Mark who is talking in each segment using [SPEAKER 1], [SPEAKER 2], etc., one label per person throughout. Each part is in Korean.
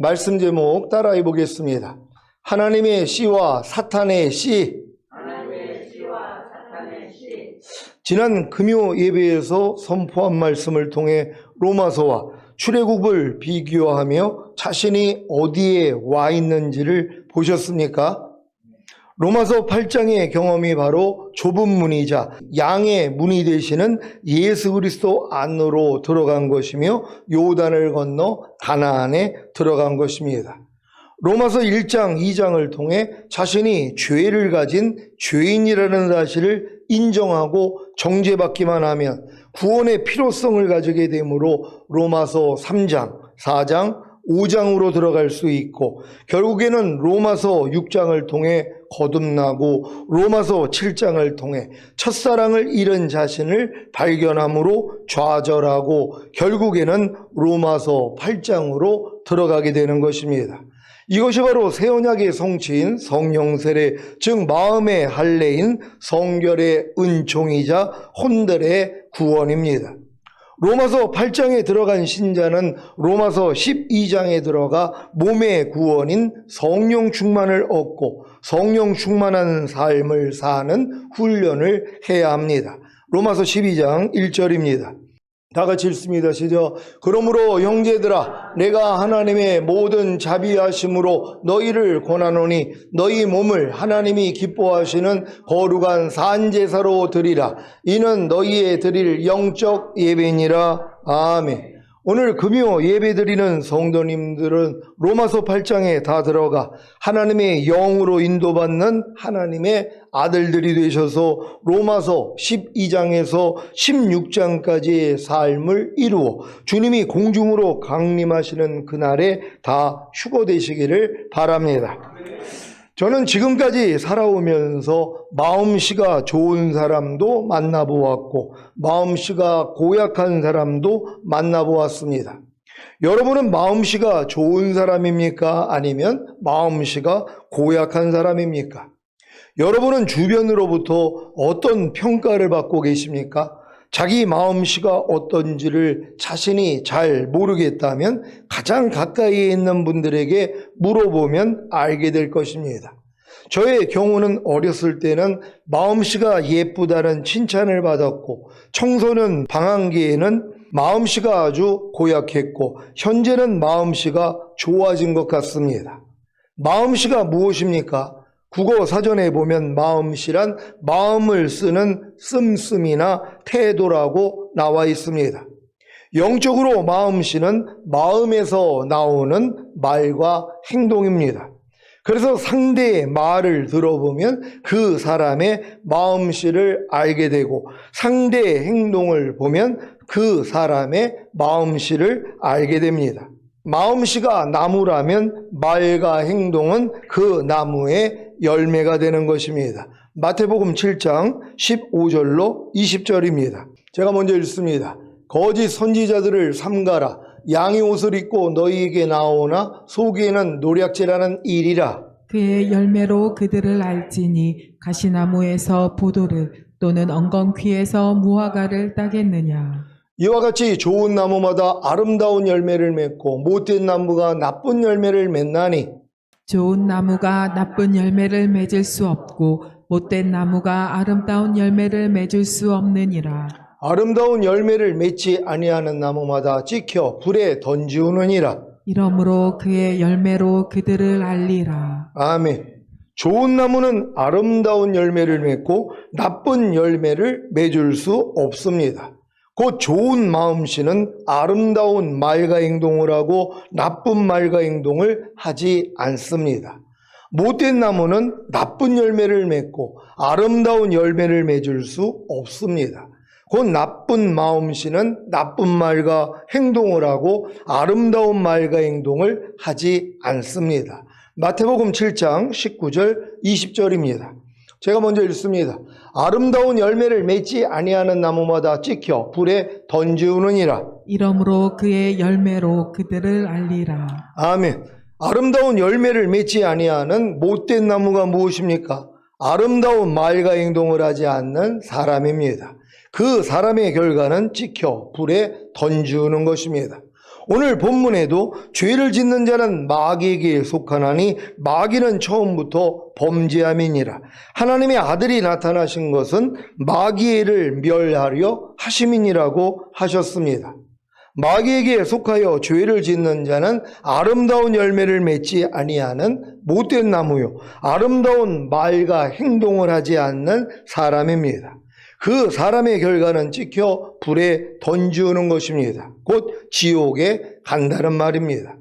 [SPEAKER 1] 말씀 제목 따라해 보겠습니다. 하나님의 씨와 사탄의 씨. 지난 금요 예배에서 선포한 말씀을 통해 로마서와 출애굽을 비교하며 자신이 어디에 와 있는지를 보셨습니까? 로마서 8장의 경험이 바로 좁은 문이자 양의 문이 되시는 예수 그리스도 안으로 들어간 것이며 요단을 건너 가나안에 들어간 것입니다. 로마서 1장, 2장을 통해 자신이 죄를 가진 죄인이라는 사실을 인정하고 정죄받기만 하면 구원의 필요성을 가지게 되므로 로마서 3장, 4장, 5장으로 들어갈 수 있고 결국에는 로마서 6장을 통해 거듭나고 로마서 7장을 통해 첫사랑을 잃은 자신을 발견함으로 좌절하고 결국에는 로마서 8장으로 들어가게 되는 것입니다. 이것이 바로 새언약의 성취인 성령 세례, 즉 마음의 할례인 성결의 은총이자 혼들의 구원입니다. 로마서 8장에 들어간 신자는 로마서 12장에 들어가 몸의 구원인 성령 충만을 얻고 성령 충만한 삶을 사는 훈련을 해야 합니다. 로마서 12장 1절입니다. 다 같이 읽습니다. 시작. 그러므로 형제들아, 내가 하나님의 모든 자비하심으로 너희를 권하노니 너희 몸을 하나님이 기뻐하시는 거룩한 산제사로 드리라. 이는 너희의 드릴 영적 예배니라. 아멘. 오늘 금요 예배드리는 성도님들은 로마서 8장에 다 들어가 하나님의 영으로 인도받는 하나님의 아들들이 되셔서 로마서 12장에서 16장까지의 삶을 이루어 주님이 공중으로 강림하시는 그날에 다 휴거되시기를 바랍니다. 저는 지금까지 살아오면서 마음씨가 좋은 사람도 만나보았고 마음씨가 고약한 사람도 만나보았습니다. 여러분은 마음씨가 좋은 사람입니까? 아니면 마음씨가 고약한 사람입니까? 여러분은 주변으로부터 어떤 평가를 받고 계십니까? 자기 마음씨가 어떤지를 자신이 잘 모르겠다면 가장 가까이에 있는 분들에게 물어보면 알게 될 것입니다. 저의 경우는 어렸을 때는 마음씨가 예쁘다는 칭찬을 받았고 청소년 방황기에는 마음씨가 아주 고약했고 현재는 마음씨가 좋아진 것 같습니다. 마음씨가 무엇입니까? 국어 사전에 보면 마음씨란 마음을 쓰는 씀씀이나 태도라고 나와 있습니다. 영적으로 마음씨는 마음에서 나오는 말과 행동입니다. 그래서 상대의 말을 들어보면 그 사람의 마음씨를 알게 되고 상대의 행동을 보면 그 사람의 마음씨를 알게 됩니다. 마음씨가 나무라면 말과 행동은 그 나무의 열매가 되는 것입니다. 마태복음 7장 15절로 20절입니다. 제가 먼저 읽습니다. 거짓 선지자들을 삼가라. 양의 옷을 입고 너희에게 나오나 속에는 노략질하는 일이라.
[SPEAKER 2] 그의 열매로 그들을 알지니 가시나무에서 포도를 또는 엉겅퀴에서 무화과를 따겠느냐.
[SPEAKER 1] 이와 같이 좋은 나무마다 아름다운 열매를 맺고 못된 나무가 나쁜 열매를 맺나니
[SPEAKER 2] 좋은 나무가 나쁜 열매를 맺을 수 없고 못된 나무가 아름다운 열매를 맺을 수 없느니라.
[SPEAKER 1] 아름다운 열매를 맺지 아니하는 나무마다 찍혀 불에 던지우느니라.
[SPEAKER 2] 이러므로 그의 열매로 그들을 알리라.
[SPEAKER 1] 아멘. 좋은 나무는 아름다운 열매를 맺고 나쁜 열매를 맺을 수 없습니다. 곧 좋은 마음씨는 아름다운 말과 행동을 하고 나쁜 말과 행동을 하지 않습니다. 못된 나무는 나쁜 열매를 맺고 아름다운 열매를 맺을 수 없습니다. 곧 나쁜 마음씨는 나쁜 말과 행동을 하고 아름다운 말과 행동을 하지 않습니다. 마태복음 7장 19절 20절입니다. 제가 먼저 읽습니다. 아름다운 열매를 맺지 아니하는 나무마다 찍혀 불에 던지우느니라.
[SPEAKER 2] 이러므로 그의 열매로 그들을 알리라.
[SPEAKER 1] 아멘. 아름다운 열매를 맺지 아니하는 못된 나무가 무엇입니까? 아름다운 말과 행동을 하지 않는 사람입니다. 그 사람의 결과는 찍혀 불에 던지우는 것입니다. 오늘 본문에도 죄를 짓는 자는 마귀에게 속하나니 마귀는 처음부터 범죄함이니라. 하나님의 아들이 나타나신 것은 마귀를 멸하려 하심이니라고 하셨습니다. 마귀에게 속하여 죄를 짓는 자는 아름다운 열매를 맺지 아니하는 못된 나무요 아름다운 말과 행동을 하지 않는 사람입니다. 그 사람의 결과는 찍혀 불에 던지우는 것입니다. 곧 지옥에 간다는 말입니다.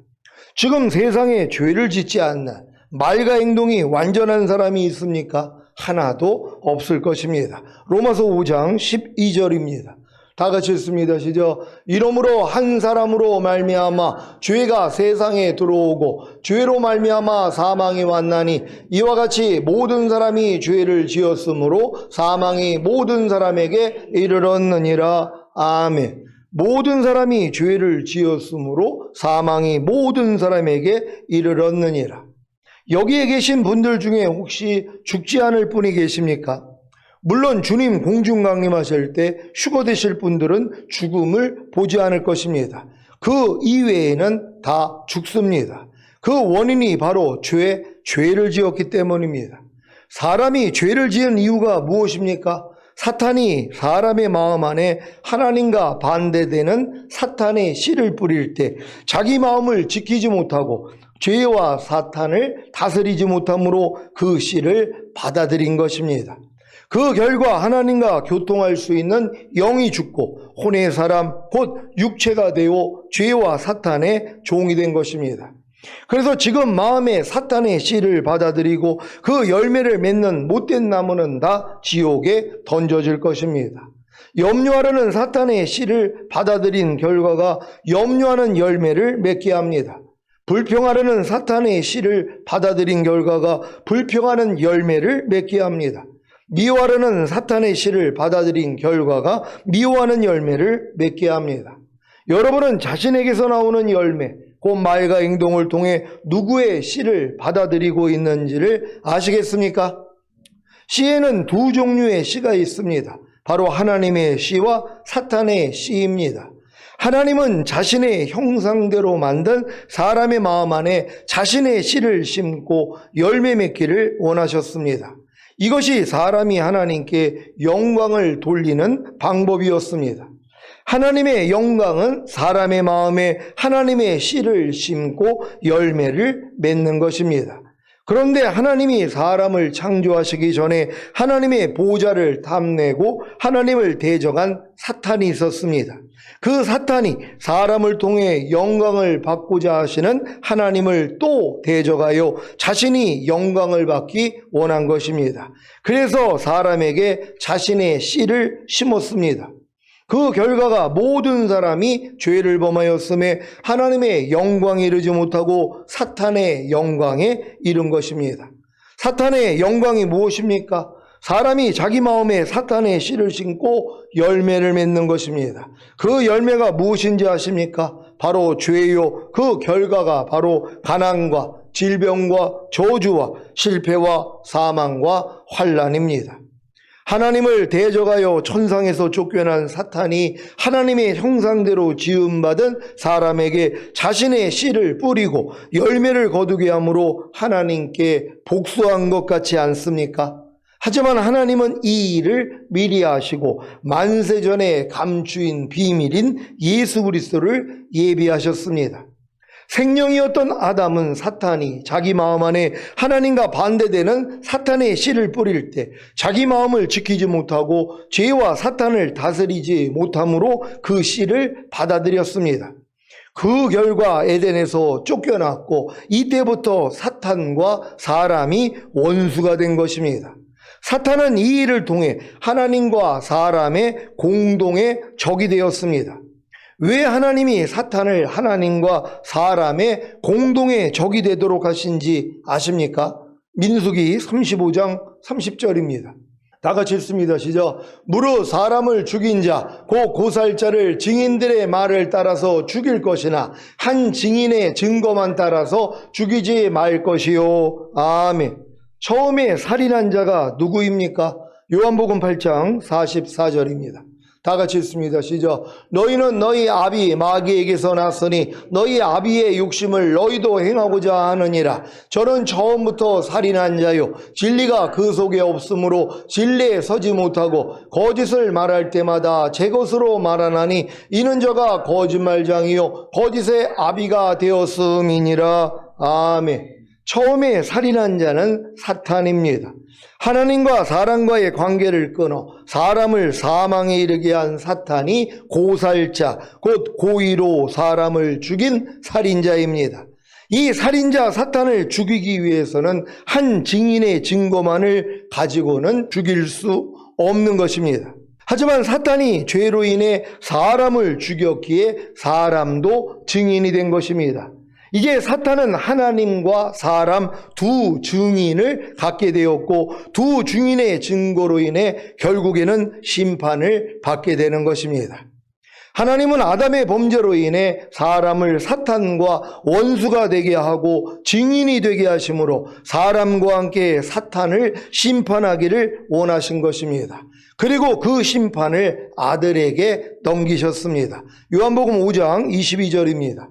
[SPEAKER 1] 지금 세상에 죄를 짓지 않는 말과 행동이 완전한 사람이 있습니까? 하나도 없을 것입니다. 로마서 5장 12절입니다. 다 같이 읽습니다. 시작. 이러므로 한 사람으로 말미암아 죄가 세상에 들어오고 죄로 말미암아 사망이 왔나니 이와 같이 모든 사람이 죄를 지었으므로 사망이 모든 사람에게 이르렀느니라. 아멘. 모든 사람이 죄를 지었으므로 사망이 모든 사람에게 이르렀느니라. 여기에 계신 분들 중에 혹시 죽지 않을 분이 계십니까? 물론 주님 공중 강림하실 때 휴거 되실 분들은 죽음을 보지 않을 것입니다. 그 이외에는 다 죽습니다. 그 원인이 바로 죄를 지었기 때문입니다. 사람이 죄를 지은 이유가 무엇입니까? 사탄이 사람의 마음 안에 하나님과 반대되는 사탄의 씨를 뿌릴 때 자기 마음을 지키지 못하고 죄와 사탄을 다스리지 못함으로 그 씨를 받아들인 것입니다. 그 결과 하나님과 교통할 수 있는 영이 죽고 혼의 사람 곧 육체가 되어 죄와 사탄의 종이 된 것입니다. 그래서 지금 마음에 사탄의 씨를 받아들이고 그 열매를 맺는 못된 나무는 다 지옥에 던져질 것입니다. 염려하려는 사탄의 씨를 받아들인 결과가 염려하는 열매를 맺게 합니다. 불평하려는 사탄의 씨를 받아들인 결과가 불평하는 열매를 맺게 합니다. 미워하려는 사탄의 씨를 받아들인 결과가 미워하는 열매를 맺게 합니다. 여러분은 자신에게서 나오는 열매, 곧 말과 행동을 통해 누구의 씨를 받아들이고 있는지를 아시겠습니까? 씨에는 두 종류의 씨가 있습니다. 바로 하나님의 씨와 사탄의 씨입니다. 하나님은 자신의 형상대로 만든 사람의 마음 안에 자신의 씨를 심고 열매 맺기를 원하셨습니다. 이것이 사람이 하나님께 영광을 돌리는 방법이었습니다. 하나님의 영광은 사람의 마음에 하나님의 씨를 심고 열매를 맺는 것입니다. 그런데 하나님이 사람을 창조하시기 전에 하나님의 보좌를 탐내고 하나님을 대적한 사탄이 있었습니다. 그 사탄이 사람을 통해 영광을 받고자 하시는 하나님을 또 대적하여 자신이 영광을 받기 원한 것입니다. 그래서 사람에게 자신의 씨를 심었습니다. 그 결과가 모든 사람이 죄를 범하였음에 하나님의 영광에 이르지 못하고 사탄의 영광에 이른 것입니다. 사탄의 영광이 무엇입니까? 사람이 자기 마음에 사탄의 씨를 심고 열매를 맺는 것입니다. 그 열매가 무엇인지 아십니까? 바로 죄요. 그 결과가 바로 가난과 질병과 저주와 실패와 사망과 환난입니다. 하나님을 대적하여 천상에서 쫓겨난 사탄이 하나님의 형상대로 지음받은 사람에게 자신의 씨를 뿌리고 열매를 거두게 함으로 하나님께 복수한 것 같지 않습니까? 하지만 하나님은 이 일을 미리 하시고 만세전에 감추인 비밀인 예수 그리스도를 예비하셨습니다. 생명이었던 아담은 사탄이 자기 마음 안에 하나님과 반대되는 사탄의 씨를 뿌릴 때 자기 마음을 지키지 못하고 죄와 사탄을 다스리지 못함으로 그 씨를 받아들였습니다. 그 결과 에덴에서 쫓겨났고 이때부터 사탄과 사람이 원수가 된 것입니다. 사탄은 이 일을 통해 하나님과 사람의 공동의 적이 되었습니다. 왜 하나님이 사탄을 하나님과 사람의 공동의 적이 되도록 하신지 아십니까? 민수기 35장 30절입니다. 다 같이 읽습니다. 시작. 무릇 사람을 죽인 자, 곧 고살자를 증인들의 말을 따라서 죽일 것이나 한 증인의 증거만 따라서 죽이지 말 것이요. 아멘. 처음에 살인한 자가 누구입니까? 요한복음 8장 44절입니다. 다 같이 읽습니다. 시작. 너희는 너희 아비 마귀에게서 났으니 너희 아비의 욕심을 너희도 행하고자 하느니라. 저는 처음부터 살인한 자요 진리가 그 속에 없으므로 진리에 서지 못하고 거짓을 말할 때마다 제 것으로 말하나니 이는 저가 거짓말장이요 거짓의 아비가 되었음이니라. 아멘. 처음에 살인한 자는 사탄입니다. 하나님과 사람과의 관계를 끊어 사람을 사망에 이르게 한 사탄이 고살자, 곧 고의로 사람을 죽인 살인자입니다. 이 살인자 사탄을 죽이기 위해서는 한 증인의 증거만을 가지고는 죽일 수 없는 것입니다. 하지만 사탄이 죄로 인해 사람을 죽였기에 사람도 증인이 된 것입니다. 이제 사탄은 하나님과 사람 두 증인을 갖게 되었고 두 증인의 증거로 인해 결국에는 심판을 받게 되는 것입니다. 하나님은 아담의 범죄로 인해 사람을 사탄과 원수가 되게 하고 증인이 되게 하심으로 사람과 함께 사탄을 심판하기를 원하신 것입니다. 그리고 그 심판을 아들에게 넘기셨습니다. 요한복음 5장 22절입니다.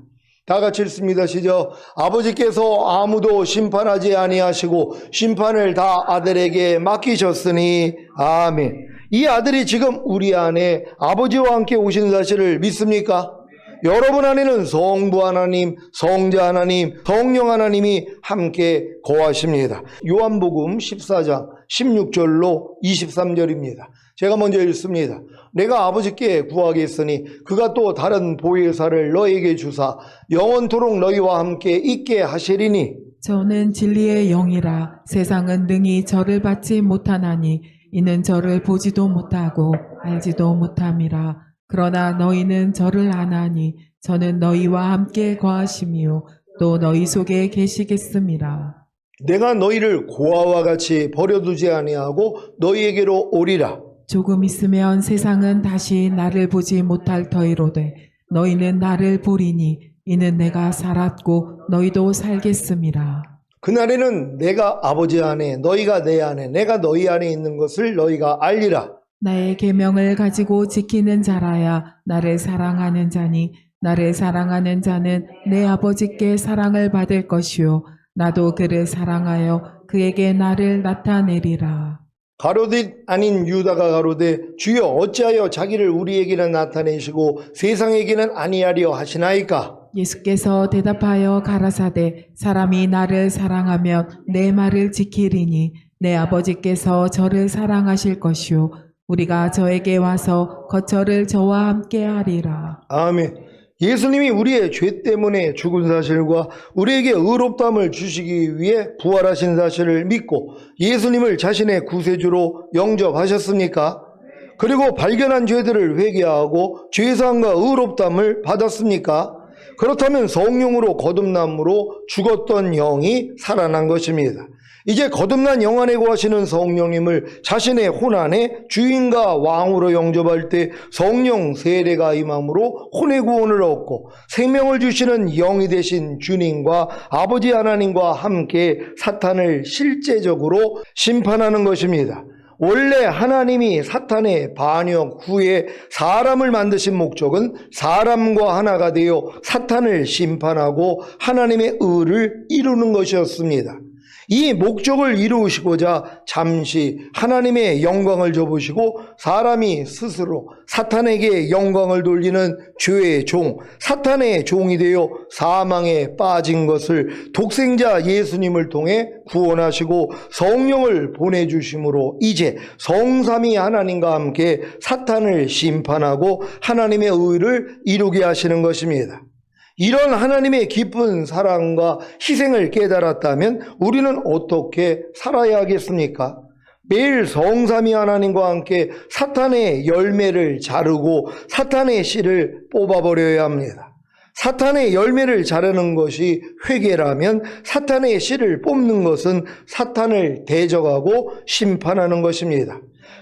[SPEAKER 1] 다 같이 읽습니다. 시작. 아버지께서 아무도 심판하지 아니하시고 심판을 다 아들에게 맡기셨으니 아멘. 이 아들이 지금 우리 안에 아버지와 함께 오신 사실을 믿습니까? 여러분 안에는 성부 하나님, 성자 하나님, 성령 하나님이 함께 거하십니다. 요한복음 14장 16절로 23절입니다. 제가 먼저 읽습니다. 내가 아버지께 구하겠으니 그가 또 다른 보혜사를 너에게 주사 영원토록 너희와 함께 있게 하시리니
[SPEAKER 2] 저는 진리의 영이라 세상은 능히 저를 받지 못하나니 이는 저를 보지도 못하고 알지도 못함이라. 그러나 너희는 저를 아나니 저는 너희와 함께 거하시며 또 너희 속에 계시겠음이라.
[SPEAKER 1] 내가 너희를 고아와 같이 버려두지 아니하고 너희에게로 오리라.
[SPEAKER 2] 조금 있으면 세상은 다시 나를 보지 못할 터이로되 너희는 나를 보리니 이는 내가 살았고 너희도 살겠음이라.
[SPEAKER 1] 그날에는 내가 아버지 안에 너희가 내 안에 내가 너희 안에 있는 것을 너희가 알리라.
[SPEAKER 2] 나의 계명을 가지고 지키는 자라야 나를 사랑하는 자니 나를 사랑하는 자는 내 아버지께 사랑을 받을 것이요 나도 그를 사랑하여 그에게 나를 나타내리라.
[SPEAKER 1] 가로짓 아닌 유다가 가로되 주여 어찌하여 자기를 우리에게는 나타내시고 세상에게는 아니하려 하시나이까.
[SPEAKER 2] 예수께서 대답하여 가라사대 사람이 나를 사랑하면 내 말을 지키리니 내 아버지께서 저를 사랑하실 것이요 우리가 저에게 와서 거처를 저와 함께 하리라.
[SPEAKER 1] 아멘. 예수님이 우리의 죄 때문에 죽은 사실과 우리에게 의롭다함을 주시기 위해 부활하신 사실을 믿고 예수님을 자신의 구세주로 영접하셨습니까? 그리고 발견한 죄들을 회개하고 죄사함과 의롭다함을 받았습니까? 그렇다면 성령으로 거듭남으로 죽었던 영이 살아난 것입니다. 이제 거듭난 영 안에 거하시는 성령님을 자신의 혼 안에 주인과 왕으로 영접할 때 성령 세례가 임함으로 혼의 구원을 얻고 생명을 주시는 영이 되신 주님과 아버지 하나님과 함께 사탄을 실제적으로 심판하는 것입니다. 원래 하나님이 사탄의 반역 후에 사람을 만드신 목적은 사람과 하나가 되어 사탄을 심판하고 하나님의 의를 이루는 것이었습니다. 이 목적을 이루시고자 잠시 하나님의 영광을 접으시고 사람이 스스로 사탄에게 영광을 돌리는 죄의 종, 사탄의 종이 되어 사망에 빠진 것을 독생자 예수님을 통해 구원하시고 성령을 보내주심으로 이제 성삼위 하나님과 함께 사탄을 심판하고 하나님의 의를 이루게 하시는 것입니다. 이런 하나님의 기쁜 사랑과 희생을 깨달았다면 우리는 어떻게 살아야 하겠습니까? 매일 성삼위 하나님과 함께 사탄의 열매를 자르고 사탄의 씨를 뽑아버려야 합니다. 사탄의 열매를 자르는 것이 회개라면 사탄의 씨를 뽑는 것은 사탄을 대적하고 심판하는 것입니다.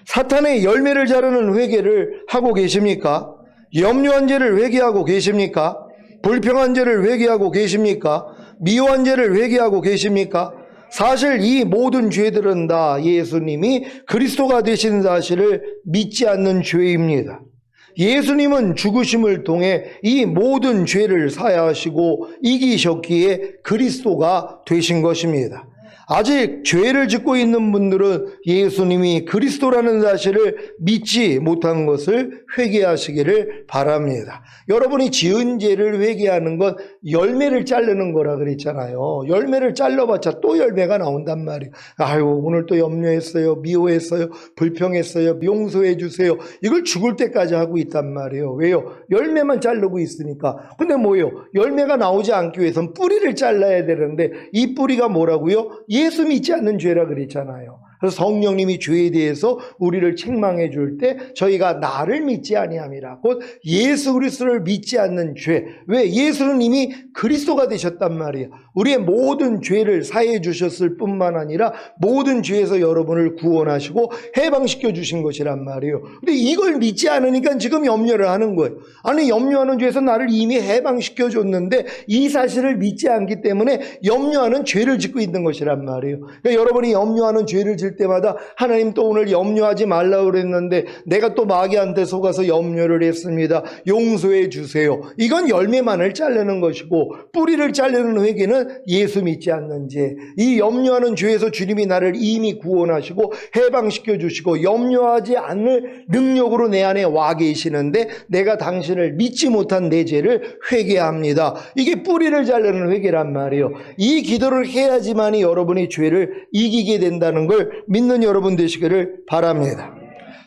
[SPEAKER 1] 사탄의 열매를 자르는 회개를 하고 계십니까? 염려한 죄를 회개하고 계십니까? 불평한 죄를 회개하고 계십니까? 미워한 죄를 회개하고 계십니까? 사실 이 모든 죄들은 다 예수님이 그리스도가 되신 사실을 믿지 않는 죄입니다. 예수님은 죽으심을 통해 이 모든 죄를 사하시고 이기셨기에 그리스도가 되신 것입니다. 아직 죄를 짓고 있는 분들은 예수님이 그리스도라는 사실을 믿지 못한 것을 회개하시기를 바랍니다. 여러분이 지은 죄를 회개하는 건 열매를 자르는 거라 그랬잖아요. 열매를 잘라봤자 또 열매가 나온단 말이에요. 아유, 오늘 또 염려했어요. 미워했어요. 불평했어요. 용서해 주세요. 이걸 죽을 때까지 하고 있단 말이에요. 왜요? 열매만 자르고 있으니까. 근데 뭐예요? 열매가 나오지 않기 위해서는 뿌리를 잘라야 되는데 이 뿌리가 뭐라고요? 예수 믿지 않는 죄라 그랬잖아요. 그래서 성령님이 죄에 대해서 우리를 책망해 줄 때 저희가 나를 믿지 아니함이라. 곧 예수 그리스도를 믿지 않는 죄. 왜? 예수는 이미 그리스도가 되셨단 말이에요. 우리의 모든 죄를 사해 주셨을 뿐만 아니라 모든 죄에서 여러분을 구원하시고 해방시켜 주신 것이란 말이에요. 근데 이걸 믿지 않으니까 지금 염려를 하는 거예요. 아니, 염려하는 죄에서 나를 이미 해방시켜 줬는데 이 사실을 믿지 않기 때문에 염려하는 죄를 짓고 있는 것이란 말이에요. 그러니까 여러분이 염려하는 죄를 질 때마다 하나님 또 오늘 염려하지 말라고 그랬는데 내가 또 마귀한테 속아서 염려를 했습니다. 용서해 주세요. 이건 열매만을 자르는 것이고 뿌리를 자르는 회개는 예수 믿지 않는 죄. 이 염려하는 죄에서 주님이 나를 이미 구원하시고 해방시켜 주시고 염려하지 않을 능력으로 내 안에 와 계시는데 내가 당신을 믿지 못한 내 죄를 회개합니다. 이게 뿌리를 자르는 회개란 말이에요. 이 기도를 해야지만이 여러분이 죄를 이기게 된다는 걸 믿는 여러분 되시기를 바랍니다.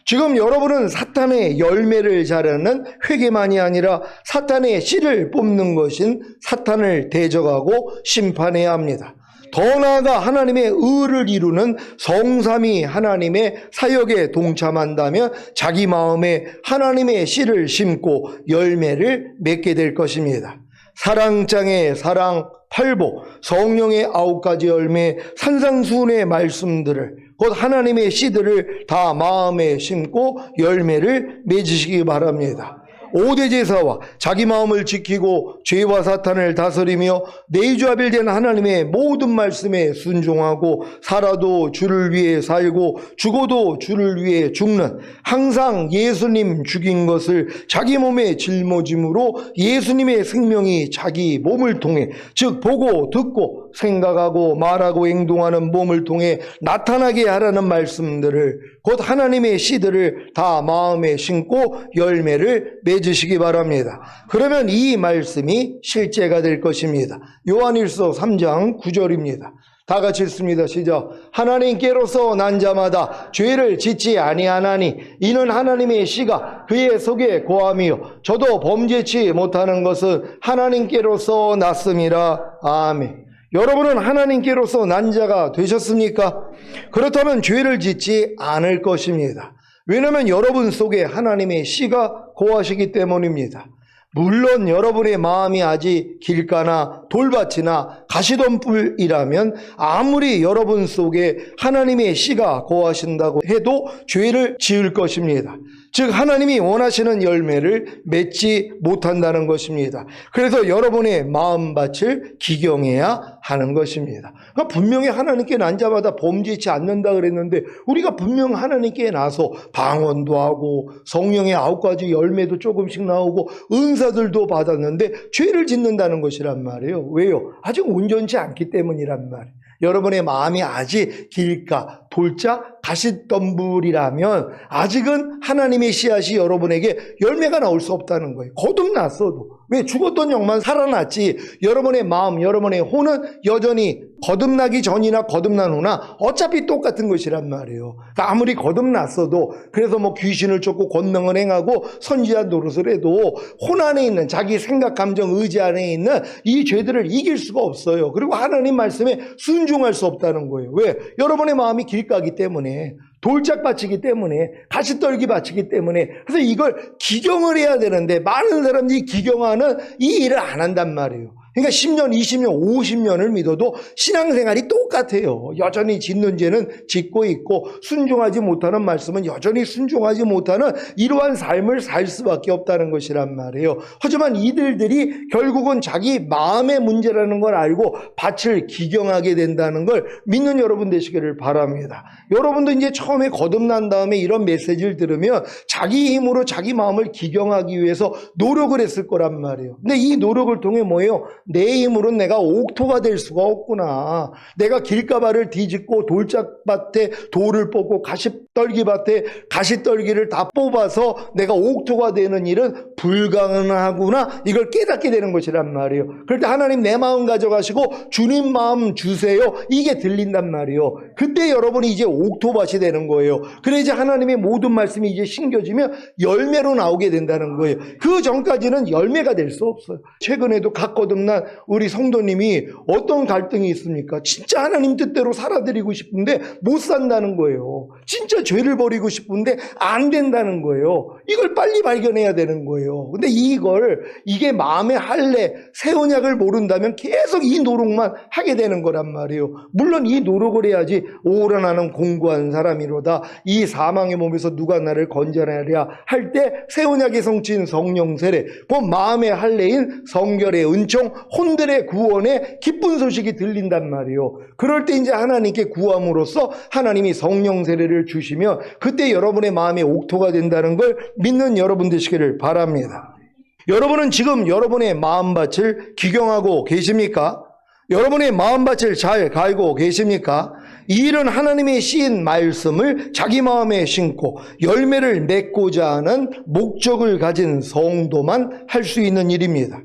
[SPEAKER 1] 지금 여러분은 사탄의 열매를 자르는 회개만이 아니라 사탄의 씨를 뽑는 것인 사탄을 대적하고 심판해야 합니다. 더 나아가 하나님의 의를 이루는 성삼위 하나님의 사역에 동참한다면 자기 마음에 하나님의 씨를 심고 열매를 맺게 될 것입니다. 사랑장의 사랑, 팔복, 성령의 9가지 열매, 산상수훈의 말씀들을 곧 하나님의 씨들을 다 마음에 심고 열매를 맺으시기 바랍니다. 5대 제사와 자기 마음을 지키고 죄와 사탄을 다스리며 내주하빌된 하나님의 모든 말씀에 순종하고 살아도 주를 위해 살고 죽어도 주를 위해 죽는 항상 예수님 죽인 것을 자기 몸에 짊어짐으로 예수님의 생명이 자기 몸을 통해 즉 보고 듣고 생각하고 말하고 행동하는 몸을 통해 나타나게 하라는 말씀들을 곧 하나님의 씨들을 다 마음에 심고 열매를 맺으시기 바랍니다. 그러면 이 말씀이 실제가 될 것입니다. 요한일서 3장 9절입니다. 다 같이 읽습니다. 시작. 하나님께로서 난 자마다 죄를 짓지 아니하나니 이는 하나님의 씨가 그의 속에 거함이요 저도 범죄치 못하는 것은 하나님께로서 났음이라. 아멘. 여러분은 하나님께로서 난 자가 되셨습니까? 그렇다면 죄를 짓지 않을 것입니다. 왜냐하면 여러분 속에 하나님의 씨가 거하시기 때문입니다. 물론 여러분의 마음이 아직 길가나 돌밭이나 가시덤불이라면 아무리 여러분 속에 하나님의 씨가 거하신다고 해도 죄를 지을 것입니다. 즉 하나님이 원하시는 열매를 맺지 못한다는 것입니다. 그래서 여러분의 마음밭을 기경해야 하는 것입니다. 그러니까 분명히 하나님께 난 자마다 범죄치 않는다 그랬는데 우리가 분명 하나님께 나서 방언도 하고 성령의 9가지 열매도 조금씩 나오고 은사들도 받았는데 죄를 짓는다는 것이란 말이에요. 왜요? 아직 온전치 않기 때문이란 말이에요. 여러분의 마음이 아직 길가, 돌짝, 가시덤불이라면 아직은 하나님의 씨앗이 여러분에게 열매가 나올 수 없다는 거예요. 거듭났어도. 왜? 죽었던 영만 살아났지 여러분의 마음, 여러분의 혼은 여전히 거듭나기 전이나 거듭난 후나 어차피 똑같은 것이란 말이에요. 그러니까 아무리 거듭났어도 그래서 뭐 귀신을 쫓고 권능을 행하고 선지자 노릇을 해도 혼 안에 있는 자기 생각, 감정, 의지 안에 있는 이 죄들을 이길 수가 없어요. 그리고 하나님 말씀에 순종할 수 없다는 거예요. 왜? 여러분의 마음이 길가기 때문에 돌짝밭이기 때문에 가시떨기 밭이기 때문에 그래서 이걸 기경을 해야 되는데 많은 사람들이 기경하는 이 일을 안 한단 말이에요. 그러니까 10년, 20년, 50년을 믿어도 신앙생활이 똑같아요. 여전히 짓는 죄는 짓고 있고 순종하지 못하는 말씀은 여전히 순종하지 못하는 이러한 삶을 살 수밖에 없다는 것이란 말이에요. 하지만 이들이 결국은 자기 마음의 문제라는 걸 알고 밭을 기경하게 된다는 걸 믿는 여러분 되시기를 바랍니다. 여러분도 이제 처음에 거듭난 다음에 이런 메시지를 들으면 자기 힘으로 자기 마음을 기경하기 위해서 노력을 했을 거란 말이에요. 근데 이 노력을 통해 뭐예요? 내 힘으로는 내가 옥토가 될 수가 없구나. 내가 길가발을 뒤집고 돌짝밭에 돌을 뽑고 가시떨기밭에 가시떨기를 다 뽑아서 내가 옥토가 되는 일은 불가능하구나. 이걸 깨닫게 되는 것이란 말이에요. 그럴 때 하나님 내 마음 가져가시고 주님 마음 주세요. 이게 들린단 말이에요. 그때 여러분이 이제 옥토밭이 되는 거예요. 그래 이제 하나님의 모든 말씀이 이제 심겨지면 열매로 나오게 된다는 거예요. 그 전까지는 열매가 될 수 없어요. 최근에도 각 거듭난 우리 성도님이 어떤 갈등이 있습니까? 진짜 하나님 뜻대로 살아드리고 싶은데 못 산다는 거예요. 진짜 죄를 버리고 싶은데 안 된다는 거예요. 이걸 빨리 발견해야 되는 거예요. 근데 이게 마음의 할례, 새 언약을 모른다면 계속 이 노력만 하게 되는 거란 말이에요. 물론 이 노력을 해야지 오라 나는 공고한 사람이로다. 이 사망의 몸에서 누가 나를 건져내랴 할 때 새 언약의 성취인 성령 세례, 그 마음의 할례인 성결의 은총, 혼들의 구원의 기쁜 소식이 들린단 말이에요. 그럴 때 이제 하나님께 구함으로써 하나님이 성령 세례를 주시면 그때 여러분의 마음의 옥토가 된다는 걸 믿는 여러분 되시기를 바랍니다. 여러분은 지금 여러분의 마음밭을 기경하고 계십니까? 여러분의 마음밭을 잘 갈고 계십니까? 이 일은 하나님의 씌인 말씀을 자기 마음에 심고 열매를 맺고자 하는 목적을 가진 성도만 할 수 있는 일입니다.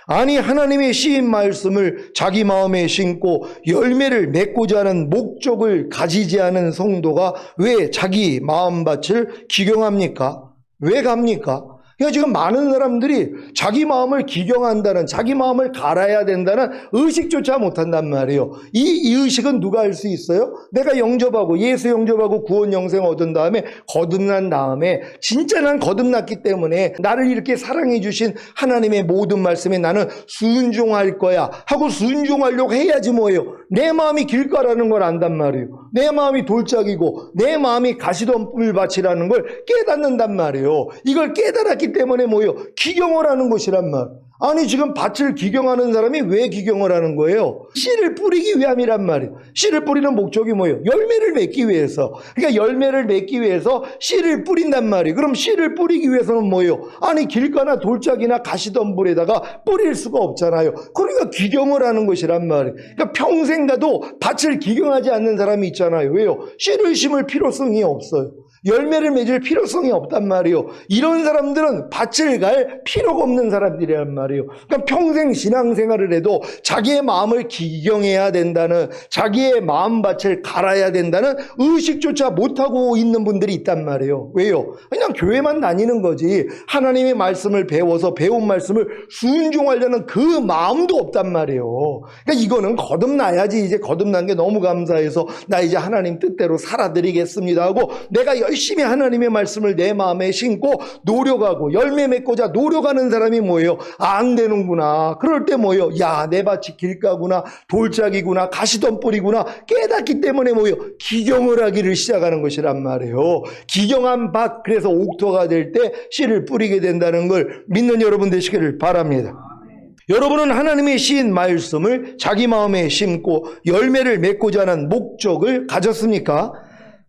[SPEAKER 1] 아니 하나님의 씌인 말씀을 자기 마음에 심고 열매를 맺고자 하는 목적을 가지지 않은 성도가 왜 자기 마음밭을 기경합니까? 왜 갑니까? 그러니까 지금 많은 사람들이 자기 마음을 기경한다는, 자기 마음을 갈아야 된다는 의식조차 못한단 말이에요. 이 의식은 누가 할 수 있어요? 내가 영접하고 예수 영접하고 구원 영생 얻은 다음에 거듭난 다음에 진짜 난 거듭났기 때문에 나를 이렇게 사랑해 주신 하나님의 모든 말씀에 나는 순종할 거야 하고 순종하려고 해야지 뭐예요. 내 마음이 길가라는 걸 안단 말이에요. 내 마음이 돌짝이고 내 마음이 가시덤불 밭이라는 걸 깨닫는단 말이에요. 이걸 깨달았기 때문에 뭐예요? 기경을 하는 것이란 말. 아니 지금 밭을 기경하는 사람이 왜 기경을 하는 거예요? 씨를 뿌리기 위함이란 말이에요. 씨를 뿌리는 목적이 뭐예요? 열매를 맺기 위해서. 그러니까 열매를 맺기 위해서 씨를 뿌린단 말이에요. 그럼 씨를 뿌리기 위해서는 뭐예요? 아니 길가나 돌짝이나 가시덤불에다가 뿌릴 수가 없잖아요. 그러니까 기경을 하는 것이란 말이에요. 그러니까 평생 가도 밭을 기경하지 않는 사람이 있잖아요. 왜요? 씨를 심을 필요성이 없어요. 열매를 맺을 필요성이 없단 말이에요. 이런 사람들은 밭을 갈 필요가 없는 사람들이란 말이에요. 그러니까 평생 신앙생활을 해도 자기의 마음을 기경해야 된다는, 자기의 마음밭을 갈아야 된다는 의식조차 못하고 있는 분들이 있단 말이에요. 왜요? 그냥 교회만 다니는 거지 하나님의 말씀을 배워서 배운 말씀을 순종하려는 그 마음도 없단 말이에요. 그러니까 이거는 거듭나야지, 이제 거듭난 게 너무 감사해서 나 이제 하나님 뜻대로 살아드리겠습니다 하고 내가 열심히 하나님의 말씀을 내 마음에 심고 노력하고 열매 맺고자 노력하는 사람이 뭐예요? 안 되는구나. 그럴 때 뭐예요? 야, 내 밭이 길가구나, 돌짝이구나, 가시덤불이구나 깨닫기 때문에 뭐예요? 기경을 하기를 시작하는 것이란 말이에요. 기경한 밭, 그래서 옥토가 될 때 씨를 뿌리게 된다는 걸 믿는 여러분 되시기를 바랍니다. 여러분은 하나님의 씌인 말씀을 자기 마음에 심고 열매를 맺고자 하는 목적을 가졌습니까?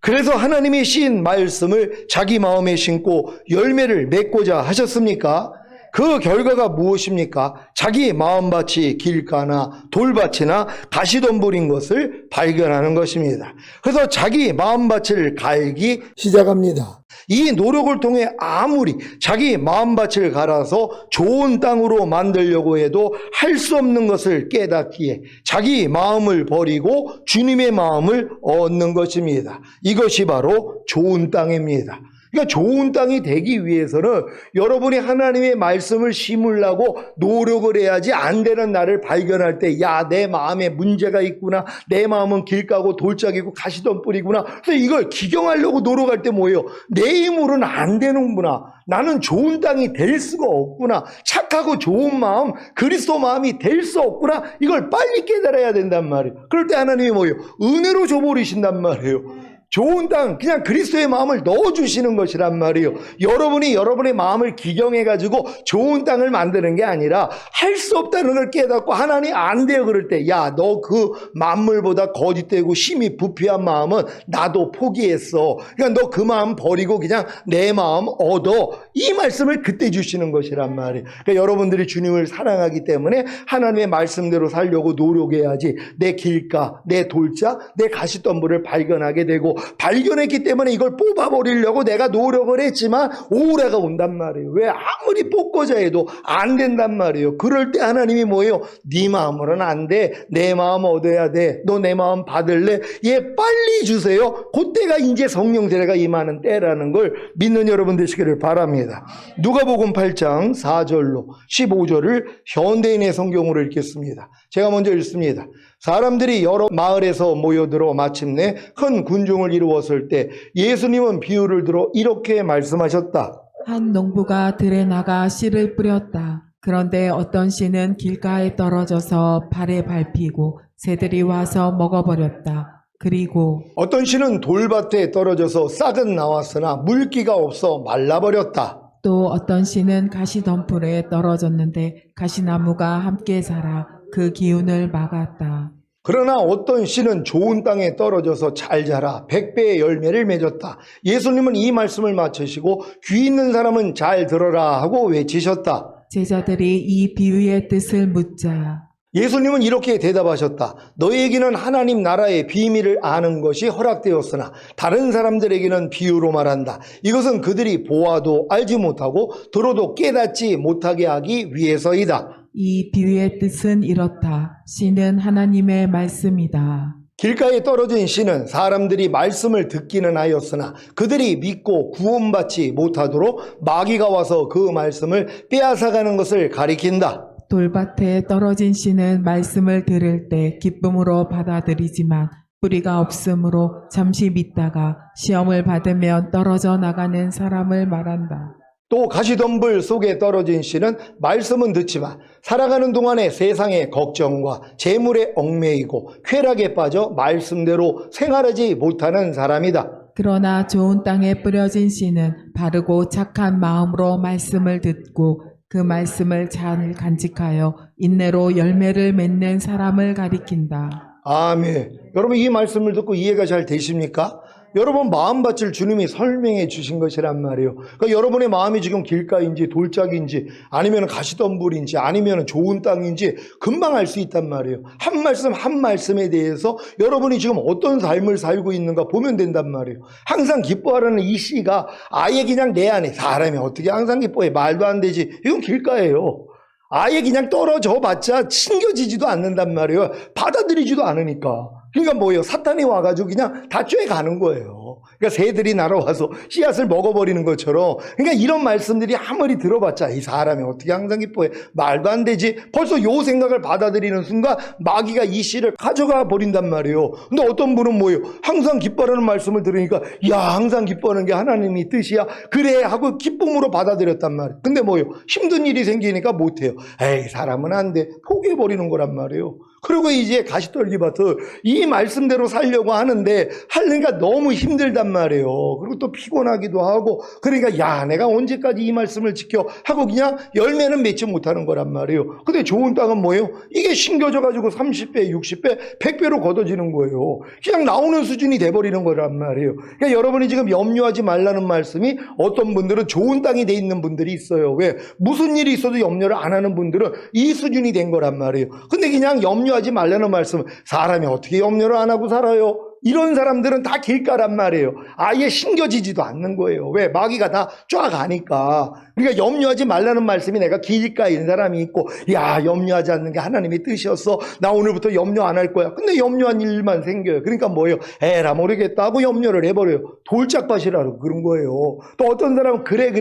[SPEAKER 1] 그래서 하나님의 씌인 말씀을 자기 마음에 심고 열매를 맺고자 하셨습니까? 그 결과가 무엇입니까? 자기 마음밭이 길가나 돌밭이나 가시덤불인 것을 발견하는 것입니다. 그래서 자기 마음밭을 갈기 시작합니다. 이 노력을 통해 아무리 자기 마음밭을 갈아서 좋은 땅으로 만들려고 해도 할 수 없는 것을 깨닫기에 자기 마음을 버리고 주님의 마음을 얻는 것입니다. 이것이 바로 좋은 땅입니다. 그러니까 좋은 땅이 되기 위해서는 여러분이 하나님의 말씀을 심으려고 노력을 해야지 안 되는 나를 발견할 때, 야, 내 마음에 문제가 있구나. 내 마음은 길가고 돌짝이고 가시덤불이구나. 그래서 이걸 기경하려고 노력할 때 뭐예요? 내 힘으로는 안 되는구나. 나는 좋은 땅이 될 수가 없구나. 착하고 좋은 마음, 그리스도 마음이 될 수 없구나. 이걸 빨리 깨달아야 된단 말이에요. 그럴 때 하나님이 뭐예요? 은혜로 줘버리신단 말이에요. 좋은 땅, 그냥 그리스도의 마음을 넣어주시는 것이란 말이에요. 여러분이 여러분의 마음을 기경해가지고 좋은 땅을 만드는 게 아니라 할 수 없다는 걸 깨닫고 하나님 안 돼요. 그럴 때, 야, 너 그 만물보다 거짓되고 힘이 부패한 마음은 나도 포기했어. 그러니까 너 그 마음 버리고 그냥 내 마음 얻어. 이 말씀을 그때 주시는 것이란 말이에요. 그러니까 여러분들이 주님을 사랑하기 때문에 하나님의 말씀대로 살려고 노력해야지 내 길가, 내 돌짝, 내 가시덤불을 발견하게 되고 발견했기 때문에 이걸 뽑아버리려고 내가 노력을 했지만 오래가 온단 말이에요. 왜? 아무리 뽑고자 해도 안 된단 말이에요. 그럴 때 하나님이 뭐예요? 네 마음으로는 안 돼. 내 마음 얻어야 돼. 너 내 마음 받을래? 얘 빨리 주세요. 그때가 이제 성령 세례가 임하는 때라는 걸 믿는 여러분 되시기를 바랍니다. 누가복음 8장 4절로 15절을 현대인의 성경으로 읽겠습니다. 제가 먼저 읽습니다. 사람들이 여러 마을에서 모여들어 마침내 큰 군중을 이루었을 때 예수님은 비유를 들어 이렇게 말씀하셨다.
[SPEAKER 2] 한 농부가 들에 나가 씨를 뿌렸다. 그런데 어떤 씨는 길가에 떨어져서 발에 밟히고 새들이 와서 먹어버렸다. 그리고
[SPEAKER 1] 어떤 씨는 돌밭에 떨어져서 싹은 나왔으나 물기가 없어 말라버렸다.
[SPEAKER 2] 또 어떤 씨는 가시덤불에 떨어졌는데 가시나무가 함께 자라 그 기운을 막았다.
[SPEAKER 1] 그러나 어떤 씨는 좋은 땅에 떨어져서 잘 자라 100배의 열매를 맺었다. 예수님은 이 말씀을 마치시고 귀 있는 사람은 잘 들어라 하고 외치셨다.
[SPEAKER 2] 제자들이 이 비유의 뜻을 묻자
[SPEAKER 1] 예수님은 이렇게 대답하셨다. 너희에게는 하나님 나라의 비밀을 아는 것이 허락되었으나 다른 사람들에게는 비유로 말한다. 이것은 그들이 보아도 알지 못하고 들어도 깨닫지 못하게 하기 위해서이다.
[SPEAKER 2] 이 비유의 뜻은 이렇다. 씨는 하나님의 말씀이다.
[SPEAKER 1] 길가에 떨어진 씨는 사람들이 말씀을 듣기는 하였으나 그들이 믿고 구원받지 못하도록 마귀가 와서 그 말씀을 빼앗아가는 것을 가리킨다.
[SPEAKER 2] 돌밭에 떨어진 씨는 말씀을 들을 때 기쁨으로 받아들이지만 뿌리가 없으므로 잠시 믿다가 시험을 받으면 떨어져 나가는 사람을 말한다.
[SPEAKER 1] 또 가시덤불 속에 떨어진 씨는 말씀은 듣지만 살아가는 동안에 세상의 걱정과 재물에 얽매이고 쾌락에 빠져 말씀대로 생활하지 못하는 사람이다.
[SPEAKER 2] 그러나 좋은 땅에 뿌려진 씨는 바르고 착한 마음으로 말씀을 듣고 그 말씀을 잘 간직하여 인내로 열매를 맺는 사람을 가리킨다.
[SPEAKER 1] 아멘. 여러분 이 말씀을 듣고 이해가 잘 되십니까? 여러분 마음밭을 주님이 설명해 주신 것이란 말이에요. 그러니까 여러분의 마음이 지금 길가인지 돌짝인지 아니면 가시덤불인지 아니면 좋은 땅인지 금방 알 수 있단 말이에요. 한 말씀 한 말씀에 대해서 여러분이 지금 어떤 삶을 살고 있는가 보면 된단 말이에요. 항상 기뻐하라는 이 시가 아예 그냥 내 안에 사람이 어떻게 항상 기뻐해? 말도 안 되지. 이건 길가예요. 아예 그냥 떨어져 봤자 챙겨지지도 않는단 말이에요. 받아들이지도 않으니까. 그러니까 뭐예요? 사탄이 와가지고 그냥 다 쬐가는 거예요. 그러니까 새들이 날아와서 씨앗을 먹어버리는 것처럼. 그러니까 이런 말씀들이 아무리 들어봤자 이 사람이 어떻게 항상 기뻐해? 말도 안 되지. 벌써 요 생각을 받아들이는 순간 마귀가 이 씨를 가져가 버린단 말이에요. 근데 어떤 분은 뭐예요? 항상 기뻐하는 말씀을 들으니까 야 항상 기뻐하는 게 하나님의 뜻이야. 그래 하고 기쁨으로 받아들였단 말이에요. 근데 뭐예요? 힘든 일이 생기니까 못해요. 에이 사람은 안 돼. 포기해버리는 거란 말이에요. 그리고 이제 가시떨기밭을 이 말씀대로 살려고 하는데 하려니까 너무 힘들단 말이에요. 그리고 또 피곤하기도 하고 그러니까 야 내가 언제까지 이 말씀을 지켜 하고 그냥 열매는 맺지 못하는 거란 말이에요. 근데 좋은 땅은 뭐예요? 이게 심겨져 가지고 30배, 60배, 100배로 걷어지는 거예요. 그냥 나오는 수준이 돼버리는 거란 말이에요. 그러니까 여러분이 지금 염려하지 말라는 말씀이 어떤 분들은 좋은 땅이 돼 있는 분들이 있어요. 왜? 무슨 일이 있어도 염려를 안 하는 분들은 이 수준이 된 거란 말이에요. 근데 그냥 염려하지 말라는 말씀 사람이 어떻게 염려를 안 하고 살아요? 이런 사람들은 다 길가란 말이에요. 아예 신겨지지도 않는 거예요. 왜? 마귀가 다 쫙 아니까. 그러니까 염려하지 말라는 말씀이 내가 길가인 사람이 있고, 야, 염려하지 않는 게 하나님의 뜻이었어. 나 오늘부터 염려 안 할 거야. 근데 염려한 일만 생겨요. 그러니까 뭐예요? 에라 모르겠다 하고 염려를 해버려요. 돌짝밭이라고 그런 거예요. 또 어떤 사람은 그래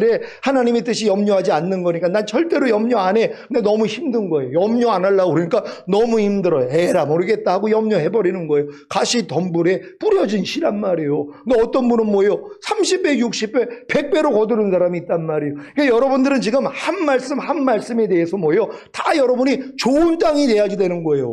[SPEAKER 1] 하나님의 뜻이 염려하지 않는 거니까 난 절대로 염려 안 해. 근데 너무 힘든 거예요. 염려 안 하려고 그러니까 너무 힘들어요. 에라 모르겠다 하고 염려해버리는 거예요. 가시 덤불에 뿌려진 씨란 말이에요. 근데 어떤 분은 뭐예요? 30배, 60배, 100배로 거두는 사람이 있단 말이에요. 그러니까 여러분들은 지금 한 말씀에 대해서 뭐예요? 다 여러분이 좋은 땅이 돼야지 되는 거예요.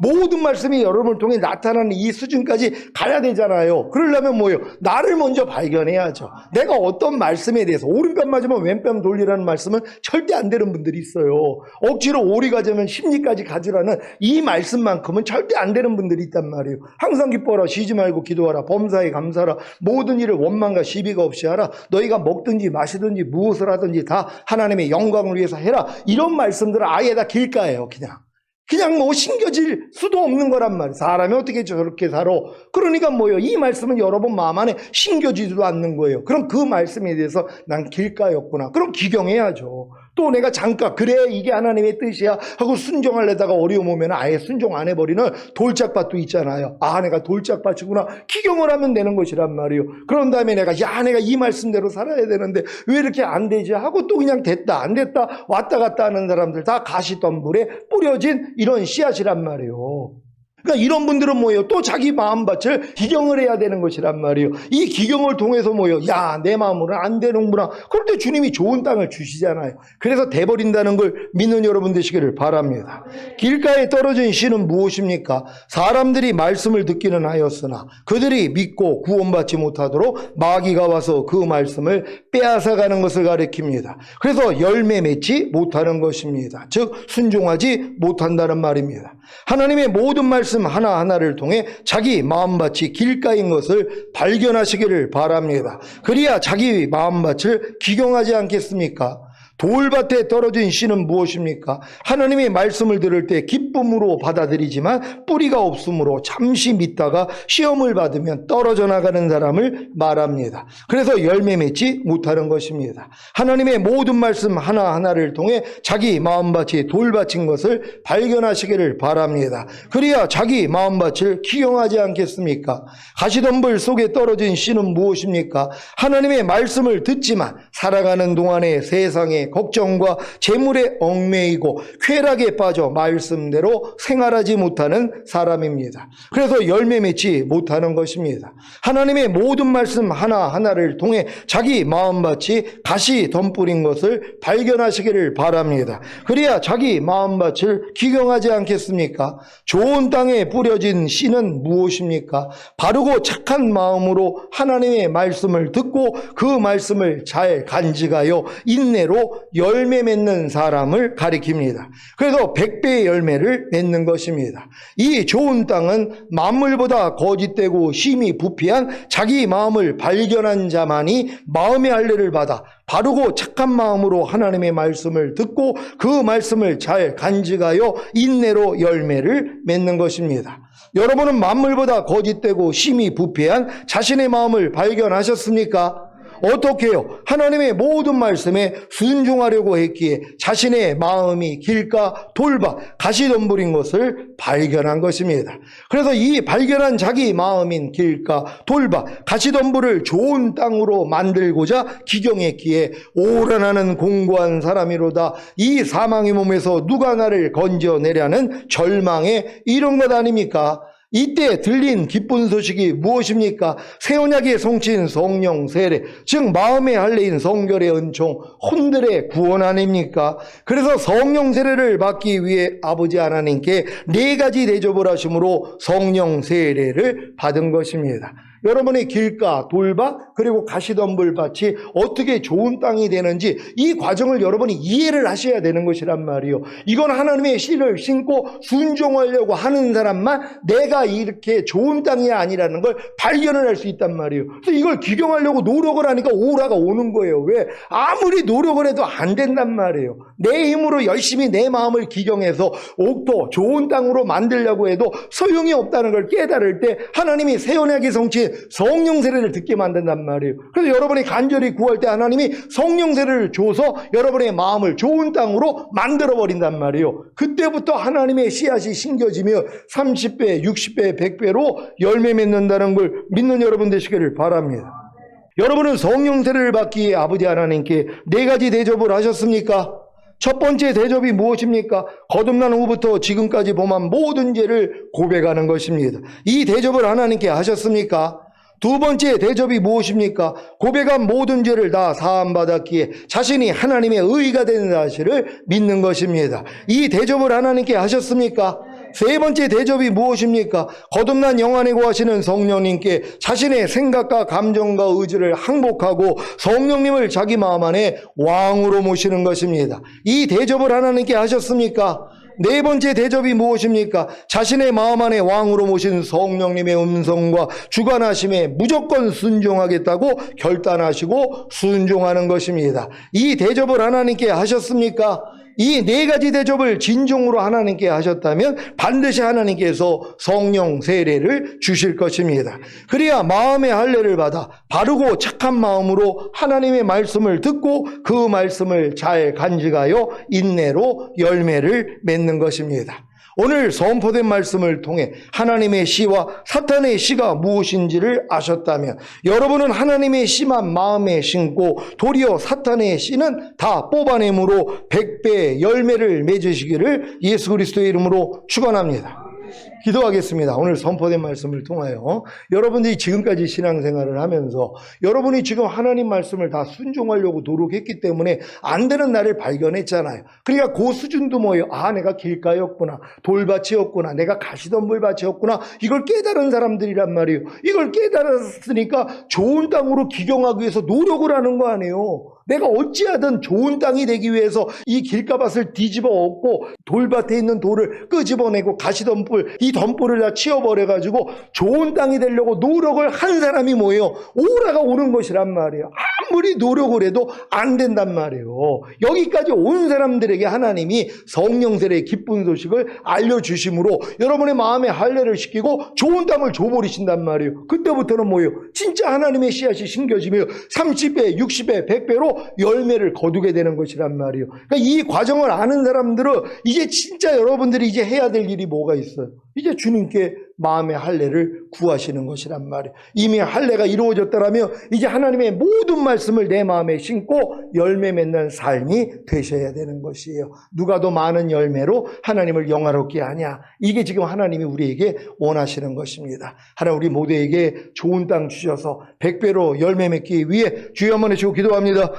[SPEAKER 1] 모든 말씀이 여러분을 통해 나타나는 이 수준까지 가야 되잖아요. 그러려면 뭐예요? 나를 먼저 발견해야죠. 내가 어떤 말씀에 대해서 오른편 맞으면 왼편 돌리라는 말씀은 절대 안 되는 분들이 있어요. 억지로 오리 가자면 심리까지 가지라는 이 말씀만큼은 절대 안 되는 분들이 있단 말이에요. 항상 기뻐하라, 쉬지 말고 기도하라, 범사에 감사하라, 모든 일을 원망과 시비가 없이 하라, 너희가 먹든지 마시든지 무엇을 하든지 다 하나님의 영광을 위해서 해라. 이런 말씀들은 아예 다 길가예요. 그냥 뭐 신겨질 수도 없는 거란 말이에요. 사람이 어떻게 저렇게 살아? 그러니까 뭐예요? 이 말씀은 여러분 마음 안에 신겨지지도 않는 거예요. 그럼 그 말씀에 대해서 난 길가였구나. 그럼 기경해야죠. 또 내가 잠깐 그래 이게 하나님의 뜻이야 하고 순종하려다가 어려움 오면 아예 순종 안 해버리는 돌짝밭도 있잖아요. 아, 내가 돌짝밭이구나. 기경을 하면 되는 것이란 말이에요. 그런 다음에 내가 이 말씀대로 살아야 되는데 왜 이렇게 안 되지 하고 또 그냥 됐다 안 됐다 왔다 갔다 하는 사람들 다 가시덤불에 뿌려진 이런 씨앗이란 말이에요. 그러니까 이런 분들은 뭐예요? 또 자기 마음밭을 기경을 해야 되는 것이란 말이에요. 이 기경을 통해서 뭐예요? 야, 내 마음으로는 안 되는구나. 그럴 때 주님이 좋은 땅을 주시잖아요. 그래서 돼버린다는 걸 믿는 여러분 되시기를 바랍니다. 길가에 떨어진 씨는 무엇입니까? 사람들이 말씀을 듣기는 하였으나 그들이 믿고 구원받지 못하도록 마귀가 와서 그 말씀을 빼앗아가는 것을 가리킵니다. 그래서 열매 맺지 못하는 것입니다. 즉 순종하지 못한다는 말입니다. 하나님의 모든 말씀 하나하나를 통해 자기 마음밭이 길가인 것을 발견하시기를 바랍니다. 그래야 자기 마음밭을 기경하지 않겠습니까? 돌밭에 떨어진 씨는 무엇입니까? 하나님의 말씀을 들을 때 기쁨으로 받아들이지만 뿌리가 없으므로 잠시 믿다가 시험을 받으면 떨어져 나가는 사람을 말합니다. 그래서 열매 맺지 못하는 것입니다. 하나님의 모든 말씀 하나하나를 통해 자기 마음밭이 돌밭인 것을 발견하시기를 바랍니다. 그래야 자기 마음밭을 기경하지 않겠습니까? 가시덤불 속에 떨어진 씨는 무엇입니까? 하나님의 말씀을 듣지만 살아가는 동안에 세상에 걱정과 재물에 얽매이고 쾌락에 빠져 말씀대로 생활하지 못하는 사람입니다. 그래서 열매 맺지 못하는 것입니다. 하나님의 모든 말씀 하나하나를 통해 자기 마음밭이 가시 덤불인 것을 발견하시기를 바랍니다. 그래야 자기 마음밭을 기경하지 않겠습니까? 좋은 땅에 뿌려진 씨는 무엇입니까? 바르고 착한 마음으로 하나님의 말씀을 듣고 그 말씀을 잘 간직하여 인내로 열매 맺는 사람을 가리킵니다. 그래서 100배의 열매를 맺는 것입니다. 이 좋은 땅은 만물보다 거짓되고 심히 부패한 자기 마음을 발견한 자만이 마음의 할례를 받아 바르고 착한 마음으로 하나님의 말씀을 듣고 그 말씀을 잘 간직하여 인내로 열매를 맺는 것입니다. 여러분은 만물보다 거짓되고 심히 부패한 자신의 마음을 발견하셨습니까? 어떻게 해요? 하나님의 모든 말씀에 순종하려고 했기에 자신의 마음이 길가 돌밭 가시덤불인 것을 발견한 것입니다. 그래서 이 발견한 자기 마음인 길가 돌밭 가시덤불을 좋은 땅으로 만들고자 기경했기에 오라나는 공고한 사람이로다. 이 사망의 몸에서 누가 나를 건져내려는 절망에 이른 것 아닙니까? 이때 들린 기쁜 소식이 무엇입니까? 새 언약에 송친 성령 세례, 즉 마음의 할례인 성결의 은총, 혼들의 구원 아닙니까? 그래서 성령 세례를 받기 위해 아버지 하나님께 4가지 대접을 하심으로 성령 세례를 받은 것입니다. 여러분의 길가, 돌밭, 그리고 가시덤불밭이 어떻게 좋은 땅이 되는지 이 과정을 여러분이 이해를 하셔야 되는 것이란 말이요. 이건 하나님의 씨를 신고 순종하려고 하는 사람만 내가 이렇게 좋은 땅이 아니라는 걸 발견을 할 수 있단 말이에요. 그래서 이걸 기경하려고 노력을 하니까 오라가 오는 거예요. 왜? 아무리 노력을 해도 안 된단 말이에요. 내 힘으로 열심히 내 마음을 기경해서 옥토, 좋은 땅으로 만들려고 해도 소용이 없다는 걸 깨달을 때 하나님이 새 언약의 성취 성령 세례를 듣게 만든단 말이에요. 그래서 여러분이 간절히 구할 때 하나님이 성령 세례를 줘서 여러분의 마음을 좋은 땅으로 만들어 버린단 말이에요. 그때부터 하나님의 씨앗이 심겨지며 30배, 60배, 100배로 열매 맺는다는 걸 믿는 여러분 되시기를 바랍니다. 여러분은 성령 세례를 받기 위해 아버지 하나님께 4가지 대접을 하셨습니까? 첫 번째 대접이 무엇입니까? 거듭난 후부터 지금까지 범한 모든 죄를 고백하는 것입니다. 이 대접을 하나님께 하셨습니까? 두 번째 대접이 무엇입니까? 고백한 모든 죄를 다 사함받았기에 자신이 하나님의 의가 되는 사실을 믿는 것입니다. 이 대접을 하나님께 하셨습니까? 세 번째 대접이 무엇입니까? 거듭난 영 안에 거하시는 성령님께 자신의 생각과 감정과 의지를 항복하고 성령님을 자기 마음 안에 왕으로 모시는 것입니다. 이 대접을 하나님께 하셨습니까? 네 번째 대접이 무엇입니까? 자신의 마음 안에 왕으로 모신 성령님의 음성과 주관하심에 무조건 순종하겠다고 결단하시고 순종하는 것입니다. 이 대접을 하나님께 하셨습니까? 이 4가지 대접을 진정으로 하나님께 하셨다면 반드시 하나님께서 성령 세례를 주실 것입니다. 그래야 마음의 할례를 받아 바르고 착한 마음으로 하나님의 말씀을 듣고 그 말씀을 잘 간직하여 인내로 열매를 맺는 것입니다. 오늘 선포된 말씀을 통해 하나님의 씨와 사탄의 씨가 무엇인지를 아셨다면 여러분은 하나님의 씨만 마음에 심고 도리어 사탄의 씨는 다 뽑아내므로 100배 열매를 맺으시기를 예수 그리스도의 이름으로 축원합니다. 기도하겠습니다. 오늘 선포된 말씀을 통하여 여러분들이 지금까지 신앙생활을 하면서 여러분이 지금 하나님 말씀을 다 순종하려고 노력했기 때문에 안 되는 나를 발견했잖아요. 그러니까 그 수준도 뭐예요? 아, 내가 길가였구나, 돌밭이었구나, 내가 가시덤불밭이었구나, 이걸 깨달은 사람들이란 말이에요. 이걸 깨달았으니까 좋은 땅으로 기경하기 위해서 노력을 하는 거 아니에요. 내가 어찌하든 좋은 땅이 되기 위해서 이 길가밭을 뒤집어 엎고 돌밭에 있는 돌을 끄집어내고 가시덤불, 이 덤불을 다 치워버려가지고 좋은 땅이 되려고 노력을 한 사람이 뭐예요? 오라가 오는 것이란 말이에요. 아무리 노력을 해도 안 된단 말이에요. 여기까지 온 사람들에게 하나님이 성령 세례의 기쁜 소식을 알려주심으로 여러분의 마음에 할례를 시키고 좋은 땅을 줘버리신단 말이에요. 그때부터는 뭐예요? 진짜 하나님의 씨앗이 심겨지며 30배, 60배, 100배로 열매를 거두게 되는 것이란 말이에요. 그러니까 이 과정을 아는 사람들은 이제 진짜 여러분들이 이제 해야 될 일이 뭐가 있어요? 이제 주님께 마음의 할례를 구하시는 것이란 말이에요. 이미 할례가 이루어졌다라면 이제 하나님의 모든 말씀을 내 마음에 심고 열매 맺는 삶이 되셔야 되는 것이에요. 누가 더 많은 열매로 하나님을 영화롭게 하냐, 이게 지금 하나님이 우리에게 원하시는 것입니다. 하나님, 우리 모두에게 좋은 땅 주셔서 100배로 열매 맺기 위해 주여 한번 해주고 기도합니다.